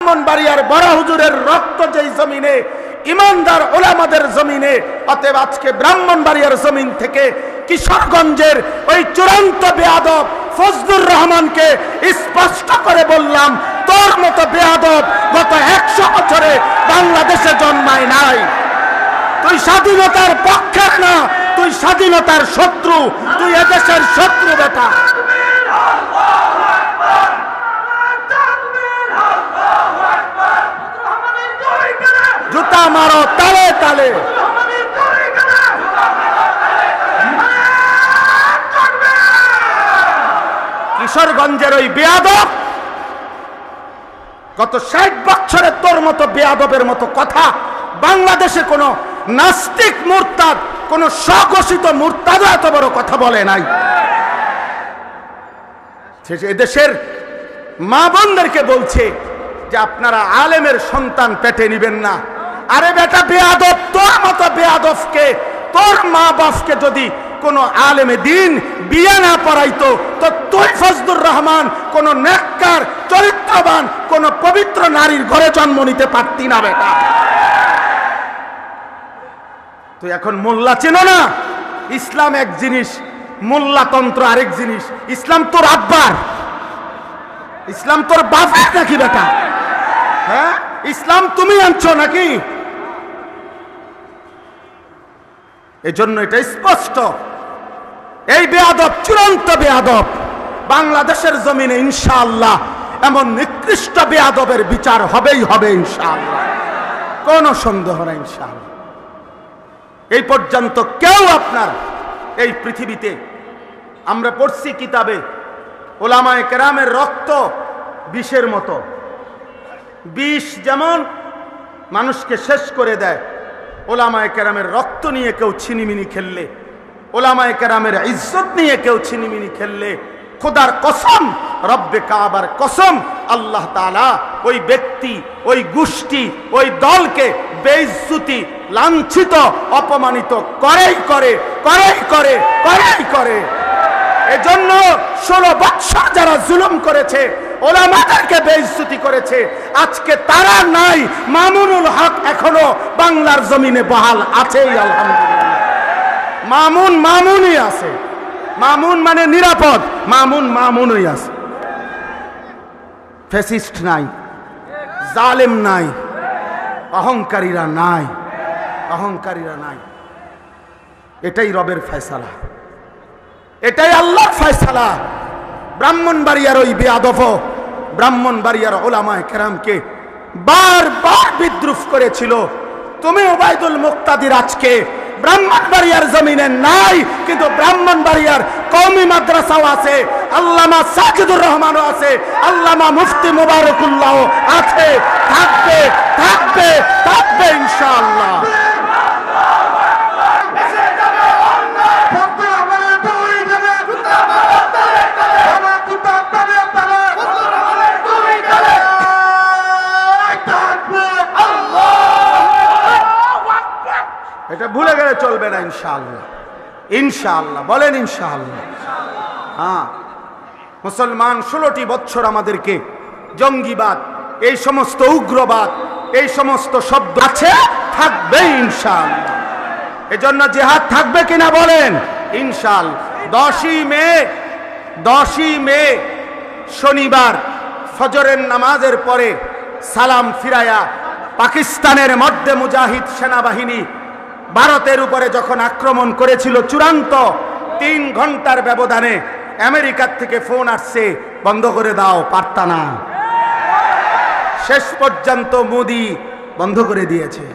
ব্রাহ্মণবাড়িয়ার বড় হুজুরের রক্ত যেই জমিনে, ইমানদার ওলামাদের জমিনে, অতএব আজকে ব্রাহ্মণবাড়িয়ার জমিন থেকে কিশোরগঞ্জের ওই চূড়ান্ত বেয়াদব ফজলুর রহমানকে স্পষ্ট করে বললাম, তোর মতো বেয়াদব গত 100 বছরে বাংলাদেশে জন্মায় নাই। তুই স্বাধীনতার পক্ষের না, তুই স্বাধীনতার শত্রু, তুই এদেশের শত্রু বেটা। জুতা মারো তালে তালে। কিশোরগঞ্জের ওই বেয়াদব গত 60 বছরে তোর মতো বেয়াদবের মতো কথা বাংলাদেশে কোন নাস্তিক মুরতাদ, কোন স্বঘোষিত মুরতাদ এত বড় কথা বলে নাই। এদেশের মা বোনদেরকে বলছে যে আপনারা আলেমের সন্তান পেটে নিবেন না। আরে বেটা বেয়াদব, তোর মতো বেয়াদবকে, তোর মা বাপকে যদি কোন আলেমে দিন বিয়ে না পড়াইতো, তো তুই ফজলুর রহমান কোন নেককার চরিত্রবান কোন পবিত্র নারীর ঘরে জন্ম নিতে পারতি না বেটা। তুই এখন মোল্লা চেনো না? ইসলাম এক জিনিস, মোল্লাতন্ত্র আরেক জিনিস। ইসলাম তোর আব্বার, ইসলাম তোর বাপের নাকি বেটা? হ্যাঁ, ইসলাম তুমি আনছো নাকি? এজন্য এটা স্পষ্ট, এই বেয়াদব চূড়ান্ত বেয়াদব। বাংলাদেশের জমিনে ইনশাআল্লাহ এমন নিকৃষ্ট বেয়াদবের বিচার হবেই হবে ইনশাআল্লাহ, কোনো সন্দেহ নাই ইনশাআল্লাহ। এই পর্যন্ত কেউ আপনার এই পৃথিবীতে, আমরা পড়ছি কিতাবে, ওলামায়ে কেরামের রক্ত বিষের মতো। বিষ যেমন মানুষকে শেষ করে দেয়, ওলামায়ে কেরামের রক্ত নিয়ে কেউ ছিনিমিনি খেললে, ওলামায়ে কেরামের ইজ্জত নিয়ে কেউ ছিনিমিনি খেললে, খোদার কসম, রব্বে কাবার কসম, আল্লাহ তাআলা ওই ব্যক্তি, ওই গোষ্ঠী, ওই দলকে বেইজ্জতি, লাঞ্ছিত, অপমানিত করেই করে, করেই করে, করেই করে। এজন্য 16 বৎসর যারা জুলুম করেছে, ওলামাদেরকে বেইজ্জতি করেছে, আজকে তারা নাই। মামুনুল হক এখনো বাংলার জমিনে বহাল আছেই আলহামদুলিল্লাহ। মামুন মামুনই আছে, মামুন মানে নিরাপদ, মামুন মামুনই আছে। ফ্যাসিস্ট নাই, জালেম নাই, অহংকারীরা নাই, অহংকারীরা নাই। এটাই রবের ফয়সালা, এটাই আল্লাহর ফয়সালা। ব্রাহ্মণবাড়িয়ার ওই বেয়াদব, ব্রাহ্মণবাড়িয়ার ওলামায়ে কেরামকে বারবার বিদ্রুপ করেছিল। তুমি ওবায়দুল মুক্তাদির আজকে ব্রাহ্মণবাড়িয়ার জমিনে নাই, কিন্তু ব্রাহ্মণবাড়িয়ার কওমি মাদ্রাসাও আছে, আল্লামা সাজিদুর রহমানও আছে, আল্লামা মুফতি মুবারকুল্লাহ আছে, থাকবে থাকবে থাকবে ইনশাআল্লাহ। এটা ভুলে গেলে চলবে না ইনশাআল্লাহ, ইনশাআল্লাহ বলেন ইনশাআল্লাহ। হ্যাঁ, মুসলমান 16টি বছর আমাদেরকে জঙ্গিবাদ, এই সমস্ত উগ্রবাদ, এই সমস্ত শব্দ আছে, থাকবে ইনশাআল্লাহ। এজন্য জিহাদ থাকবে কিনা বলেন ইনশাআল্লাহ। 10ই মে শনিবার ফজরের নামাজের পরে সালাম ফিরায়া পাকিস্তানের মধ্যে মুজাহিদ সেনাবাহিনী ভারতের উপরে যখন আক্রমণ করেছিল, চূড়ান্ত 3 ঘন্টার ব্যবধানে আমেরিকার থেকে ফোন আসছে, বন্ধ করে দাও, পারতা না। শেষ পর্যন্ত মোদি বন্ধ করে দিয়েছে।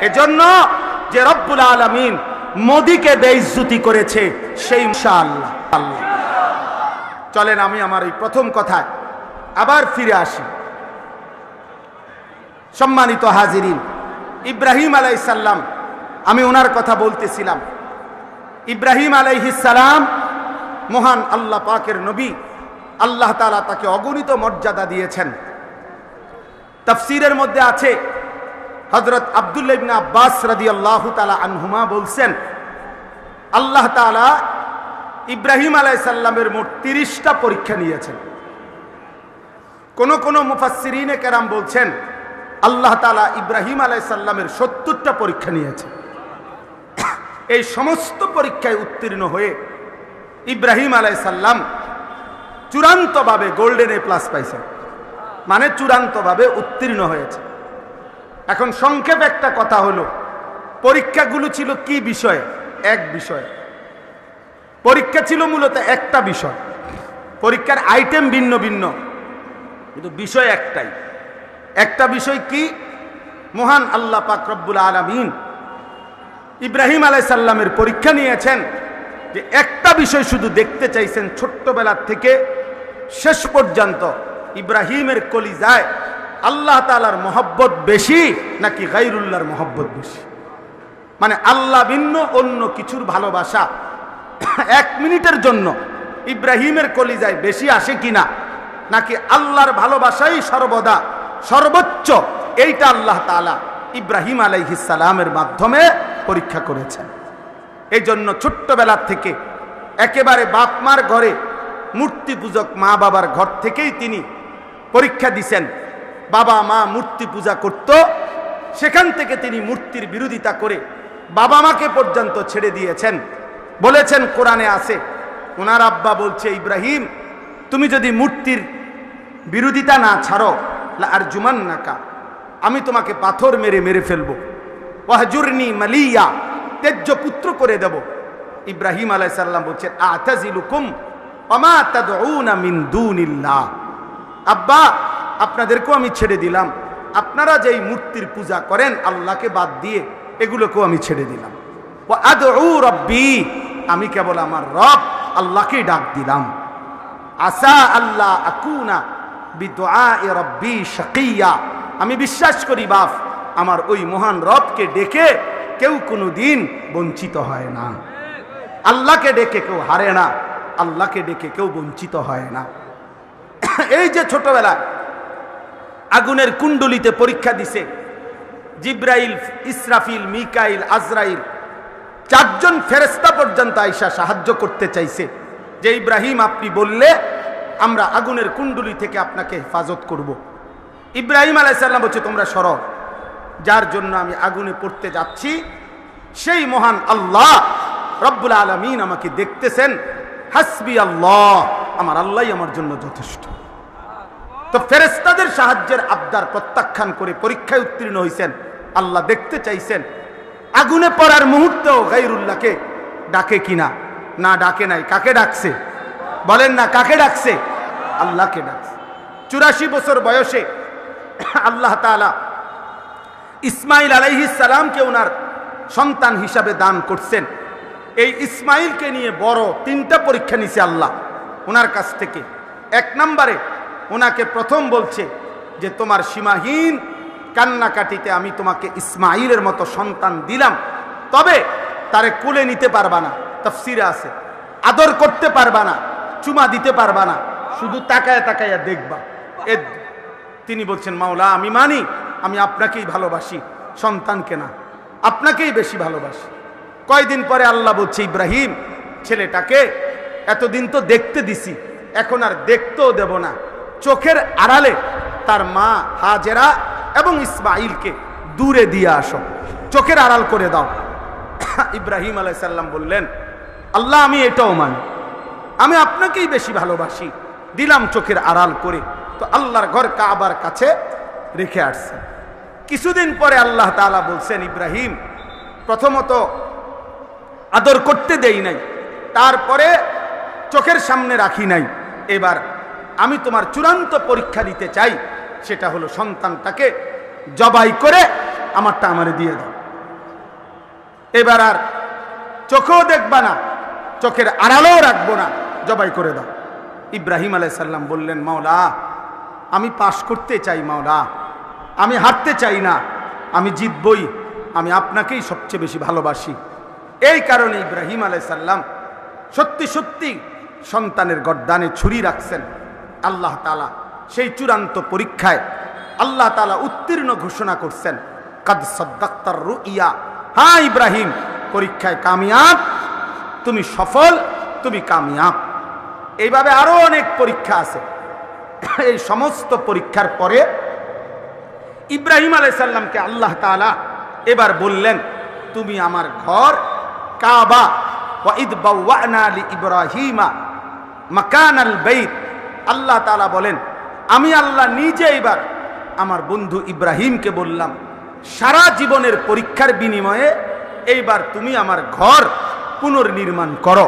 এজন্য যে রব্বুল আলামিন মোদিকে বেইজ্জতি করেছে, সেই ইনশাআল্লাহ। চলেন আমি আমার এই প্রথম কথায় আবার ফিরে আসি। সম্মানিত হাজিরিন, ইব্রাহিম আলাইহিস সালাম, আমি ওনার কথা বলতেছিলাম। ইব্রাহিম আলাইহিস সালাম মহান আল্লাহ পাকের নবী, আল্লাহ তাআলা তাকে অগণিত মর্যাদা দিয়েছেন। তাফসীরের মধ্যে আছে, হযরত আব্দুল্লাহ ইবনে আব্বাস রাদিয়াল্লাহু তাআলা আনহুমা বলছেন, আল্লাহ তাআলা ইব্রাহিম আলাইহিস সালামের মোট 30টা পরীক্ষা নিয়েছেন। কোন মুফাসসিরিনে কেরাম বলছেন আল্লাহ তাআলা ইব্রাহিম আলাইহিস সালামের 70টা পরীক্ষা নিয়েছে। এই সমস্ত পরীক্ষায় উত্তীর্ণ হয়ে ইব্রাহিম আলাইহিস সালাম চূড়ান্তভাবে গোল্ডেন এ প্লাস পাইছেন, মানে চূড়ান্তভাবে উত্তীর্ণ হয়েছে। এখন সংক্ষেপ একটা কথা হলো, পরীক্ষাগুলো ছিল কি বিষয়ে? এক বিষয়ে পরীক্ষা ছিল, মূলত একটা বিষয়। পরীক্ষার আইটেম ভিন্ন ভিন্ন, কিন্তু বিষয় একটাই। একটা বিষয় কি? মহান আল্লাহ পাক রব্বুল আলামিন ইব্রাহিম আলাইহিস সালামের পরীক্ষা নিয়েছেন যে একটা বিষয় শুধু দেখতে চাইছেন, ছোট্টবেলার থেকে শেষ পর্যন্ত ইব্রাহিমের কলিজায় আল্লাহ তাআলার মহব্বত বেশি নাকি গায়রুল্লাহর মহব্বত বেশি। মানে আল্লাহ ভিন্ন অন্য কিছুর ভালোবাসা 1 মিনিটের জন্য ইব্রাহিমের কলিজায় বেশি আসে কিনা, নাকি আল্লাহর ভালোবাসাই সর্বদা সর্বোচ্চ, এইটা আল্লাহ তাআলা ইব্রাহিম আলাইহিস সালামের মাধ্যমে পরীক্ষা করেছেন। এই জন্য ছোট্টবেলার থেকে একেবারে বাপ মার ঘরে, মূর্তি পূজক মা বাবার ঘর থেকেই তিনি পরীক্ষা দিছেন। বাবা মা মূর্তি পূজা করত, সেখান থেকে তিনি মূর্তির বিরোধিতা করে বাবা মাকে পর্যন্ত ছেড়ে দিয়েছেন। বলেছেন, কোরআনে আছে, ওনার আব্বা বলছে, ইব্রাহিম তুমি যদি মূর্তির বিরোধিতা না ছাড়ো, লা আরজুমান্নাকা, আমি তোমাকে পাথর মেরে মেরে ফেলবো, ওয়াহজুরনি মালিয়া, তেজ্য পুত্র করে দেব। ইব্রাহিম আলাইহিস সালাম বলছেন, আতাজিলুকুম ওমা তাদউনা মিন দুনিল্লাহ, আব্বা আপনাদেরকেও আমি ছেড়ে দিলাম, আপনারা যেই মূর্তির পূজা করেন আল্লাহকে বাদ দিয়ে, এগুলোকেও আমি ছেড়ে দিলাম। ওয়া আদউ রাব্বি, আমি কেবল আমার রব আল্লাহকেই ডাক দিলাম। আসা আল্লাহ আকুনা বিদুআই রাব্বি শাকিয়া, আমি বিশ্বাস করি বাপ আমার ওই মহান রবকে ডেকে কেউ কোনোদিন বঞ্চিত হয় না। আল্লাহকে ডেকে কেউ হারে না, আল্লাহকে ডেকে কেউ বঞ্চিত হয় না। এই যে ছোটবেলায় আগুনের কুণ্ডলিতে পরীক্ষা দিছে, জিব্রাইল, ইসরাফিল, মিকাইল, আজরাইল, 4 জন ফেরেশতা পর্যন্ত আয়েশা সাহায্য করতে চাইছে যে ইব্রাহিম আপনি বললে আমরা আগুনের কুণ্ডলি থেকে আপনাকে হেফাজত করব। ইব্রাহিম আলাইহিস সালাম বলছে, তোমরা সরো, যার জন্য আমি আগুনে পড়তে যাচ্ছি সেই মহান আল্লাহ রব্বুল আলামিন আমাকে দেখতেছেন। হাসবি আল্লাহ, আমার আল্লাহই আমার জন্য যথেষ্ট। তো ফেরেশতাদের সাহায্যের আবদার প্রত্যাখ্যান করে পরীক্ষায় উত্তীর্ণ হয়েছেন। আল্লাহ দেখতে চাইছেন আগুনে পড়ার মুহূর্তেও গায়রুল্লাহকে ডাকে কিনা। না ডাকে নাই। কাকে ডাকছে বলেন না? কাকে ডাকছে? আল্লাহকে ডাকছে। 84 বছর বয়সে আল্লাহ তাআলা ইসমাইল আলাইহিস সালামকে ওনার সন্তান হিসাবে দান করছেন। এই ইসমাইলকে নিয়ে বড় 3টা পরীক্ষা নিছে আল্লাহ ওনার কাছ থেকে। 1 নম্বরে ওনাকে প্রথম বলছে যে তোমার সীমাহীন কান্নাকাটিতে আমি তোমাকে ইসমাইলের মতো সন্তান দিলাম, তবে তারে কোলে নিতে পারবা না, তাফসিরে আছে, আদর করতে পারবা না, চুমা দিতে পারবা না, শুধু তাকায় তাকায়া দেখবা। তিনি বলছেন, মাওলা আমি মানি, আমি আপনাকেই ভালোবাসি, সন্তানকে না, আপনাকেই বেশি ভালোবাসি। কয়দিন পরে আল্লাহ বলছে, ইব্রাহিম ছেলেটাকে এতদিন তো দেখতে দিছি, এখন আর দেখতেও দেব না, চোখের আড়ালে তার মা হাজেরা এবং ইসমাইলকে দূরে দিয়ে আসো, চোখের আড়াল করে দাও। ইব্রাহিম আলাইহিস সালাম বললেন, আল্লাহ আমি এটাও মানি, আমি আপনাকেই বেশি ভালোবাসি, দিলাম চোখের আড়াল করে। তো আল্লাহর ঘর কাবার কাছে রেখে আসছেন। কিছুদিন পরে আল্লাহ তাআলা বলছেন, ইব্রাহিম প্রথমত আদর করতে দেই নাই, তারপরে চোখের সামনে রাখি নাই, এবার আমি তোমার চূড়ান্ত পরীক্ষা নিতে চাই, সেটা হলো সন্তানটাকে জবাই করে আমারটা আমারে দিয়ে দাও। এবার আর চোখেও দেখবা না, চোখের আড়ালেও রাখবো না, জবাই করে দাও। ইব্রাহিম আলাইহিস সালাম বললেন, মাওলা আমি পাশ করতে চাই, মাওলা আমি হারতে চাই না, আমি জিতবই, আমি আপনাকেই সবচেয়ে বেশি ভালোবাসি। এই কারণে ইব্রাহিম আলাইহিস সালাম সত্যি সত্যি সন্তানের গর্দানে ছুরি রাখছেন। আল্লাহ তাআলা সেই চূড়ান্ত পরীক্ষায় আল্লাহ তাআলা উত্তীর্ণ ঘোষণা করছেন, কাদ সাদ্দাক্তার রুইয়া, হ্যাঁ ইব্রাহিম পরীক্ষায় কামিয়াব, তুমি সফল, তুমি কামিয়াব। এইভাবে আরো অনেক পরীক্ষা আছে। এই সমস্ত পরীক্ষার পরে ইব্রাহিম আলাইহিস সালামকে আল্লাহ তাআলা এবার বললেন, তুমি আমার ঘর কাবা ওয়া ইদ বাওয়ানা লি ইব্রাহিমা মাকানাল বাইত, আল্লাহ তাআলা বলেন আমি আল্লাহ নিজে এবার আমার বন্ধু ইব্রাহিমকে বললাম, সারা জীবনের পরীক্ষার বিনিময়ে এইবার তুমি আমার ঘর পুনর্নির্মাণ করো।